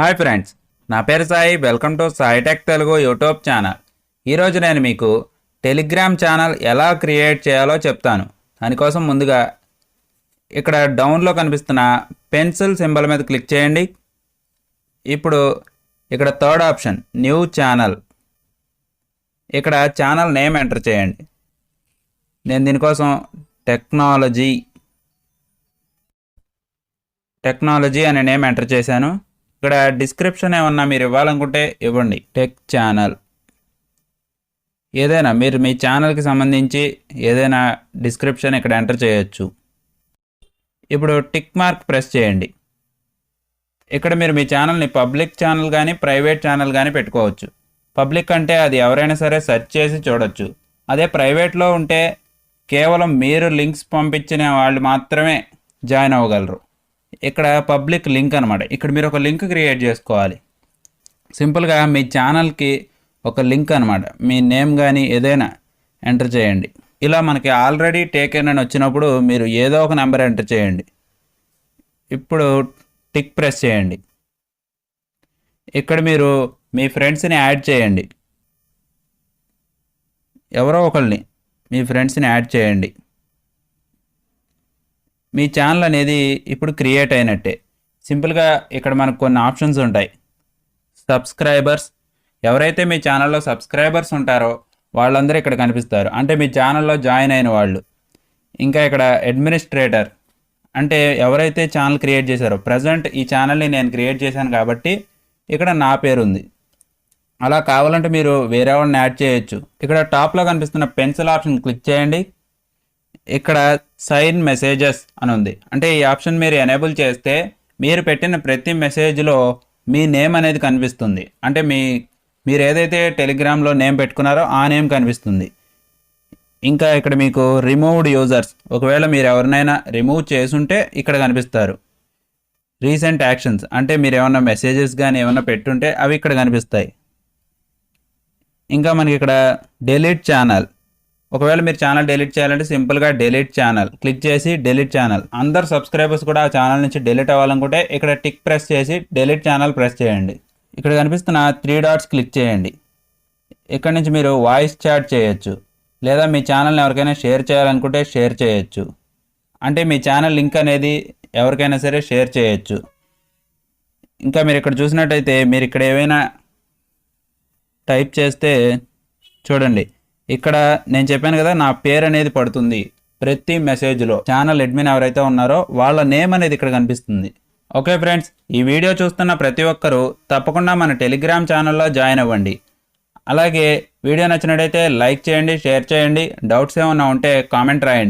Hi friends, నా పేరు Sai. Welcome to Sai tech Telugu YouTube channel. ఈరోజు నేను మీకు టెలిగ్రామ్ ఛానల్ ఎలా క్రియేట్ చేయాలో చెప్తాను. దానికోసం ముందుగా ఇక్కడ డౌన్లో కనిపిస్తున్న పెన్సిల్ సింబల్ మీద క్లిక్ చేయండి. ఇప్పుడు ఇక్కడ థర్డ్ ఆప్షన్ న్యూ ఛానల్, ఇక్కడ ఛానల్ నేమ్ ఎంటర్ చేయండి. నేను దీనికోసం టెక్నాలజీ అనే నేమ్ ఎంటర్ చేశాను. ఇక్కడ డిస్క్రిప్షన్ ఏమన్నా మీరు ఇవ్వాలనుకుంటే ఇవ్వండి. టెక్ ఛానల్ ఏదైనా మీరు మీ ఛానల్కి సంబంధించి ఏదైనా డిస్క్రిప్షన్ ఇక్కడ ఎంటర్ చేయొచ్చు. ఇప్పుడు టిక్ మార్క్ ప్రెస్ చేయండి. ఇక్కడ మీరు మీ ఛానల్ని పబ్లిక్ ఛానల్ కానీ ప్రైవేట్ ఛానల్ కానీ పెట్టుకోవచ్చు. పబ్లిక్ అంటే అది ఎవరైనా సరే సెర్చ్ చేసి చూడొచ్చు. అదే ప్రైవేట్లో ఉంటే కేవలం మీరు లింక్స్ పంపించిన వాళ్ళు మాత్రమే జాయిన్ అవ్వగలరు. ఇక్కడ పబ్లిక్ లింక్ అనమాట. ఇక్కడ మీరు ఒక లింక్ క్రియేట్ చేసుకోవాలి. సింపుల్గా మీ ఛానల్కి ఒక లింక్ అనమాట. మీ నేమ్ కానీ ఏదైనా ఎంటర్ చేయండి. ఇలా మనకి ఆల్రెడీ టేకెన్ అని వచ్చినప్పుడు మీరు ఏదో ఒక నెంబర్ ఎంటర్ చేయండి. ఇప్పుడు టిక్ ప్రెస్ చేయండి. ఇక్కడ మీరు మీ ఫ్రెండ్స్ని యాడ్ చేయండి. ఎవరో ఒకరిని మీ ఫ్రెండ్స్ని యాడ్ చేయండి. మీ ఛానల్ అనేది ఇప్పుడు క్రియేట్ అయినట్టే. సింపుల్గా ఇక్కడ మనకు కొన్ని ఆప్షన్స్ ఉంటాయి. సబ్స్క్రైబర్స్, ఎవరైతే మీ ఛానల్లో సబ్స్క్రైబర్స్ ఉంటారో వాళ్ళందరూ ఇక్కడ కనిపిస్తారు, అంటే మీ ఛానల్లో జాయిన్ అయిన వాళ్ళు. ఇంకా ఇక్కడ అడ్మినిస్ట్రేటర్, అంటే ఎవరైతే ఛానల్ క్రియేట్ చేశారో, ప్రజెంట్ ఈ ఛానల్ని నేను క్రియేట్ చేశాను కాబట్టి ఇక్కడ నా పేరు ఉంది. అలా కావాలంటే మీరు వేరే వాళ్ళని యాడ్ చేయొచ్చు. ఇక్కడ టాప్లో కనిపిస్తున్న పెన్సిల్ ఆప్షన్ క్లిక్ చేయండి. ఇక్కడ సైన్ మెసేజెస్ అని ఉంది. అంటే ఈ ఆప్షన్ మీరు ఎనేబుల్ చేస్తే మీరు పెట్టిన ప్రతి మెసేజ్లో మీ నేమ్ అనేది కనిపిస్తుంది. అంటే మీరు ఏదైతే టెలిగ్రామ్లో నేమ్ పెట్టుకున్నారో ఆ నేమ్ కనిపిస్తుంది. ఇంకా ఇక్కడ మీకు రిమూవ్డ్ యూజర్స్, ఒకవేళ మీరు ఎవరినైనా రిమూవ్ చేసుంటే ఇక్కడ కనిపిస్తారు. రీసెంట్ యాక్షన్స్, అంటే మీరు ఏమన్నా మెసేజెస్ కానీ ఏమన్నా పెట్టుంటే అవి ఇక్కడ కనిపిస్తాయి. ఇంకా మనకి ఇక్కడ డెలీట్ ఛానల్, ఒకవేళ మీరు ఛానల్ డిలీట్ చేయాలంటే సింపుల్గా డిలీట్ ఛానల్ క్లిక్ చేసి డిలీట్ ఛానల్. అందరు సబ్స్క్రైబర్స్ కూడా ఆ ఛానల్ నుంచి డిలీట్ అవ్వాలనుకుంటే ఇక్కడ టిక్ ప్రెస్ చేసి డిలీట్ ఛానల్ ప్రెస్ చేయండి. ఇక్కడ కనిపిస్తున్న 3 డాట్స్ క్లిక్ చేయండి. ఇక్కడ నుంచి మీరు వాయిస్ చాట్ చేయొచ్చు, లేదా మీ ఛానల్ని ఎవరికైనా షేర్ చేయాలనుకుంటే షేర్ చేయొచ్చు. అంటే మీ ఛానల్ లింక్ అనేది ఎవరికైనా సరే షేర్ చేయొచ్చు. ఇంకా మీరు ఇక్కడ చూసినట్టయితే మీరు ఇక్కడ ఏవైనా టైప్ చేస్తే చూడండి, ఇక్కడ నేను చెప్పాను కదా నా పేరు అనేది పడుతుంది ప్రతి మెసేజ్లో. ఛానల్ అడ్మిన్ ఎవరైతే ఉన్నారో వాళ్ళ నేమ్ అనేది ఇక్కడ కనిపిస్తుంది. ఓకే ఫ్రెండ్స్, ఈ వీడియో చూస్తున్న ప్రతి ఒక్కరూ తప్పకుండా మన టెలిగ్రామ్ ఛానల్లో జాయిన్ అవ్వండి. అలాగే వీడియో నచ్చినట్టయితే లైక్ చేయండి, షేర్ చేయండి. డౌట్స్ ఏమైనా ఉంటే కామెంట్ రాయండి.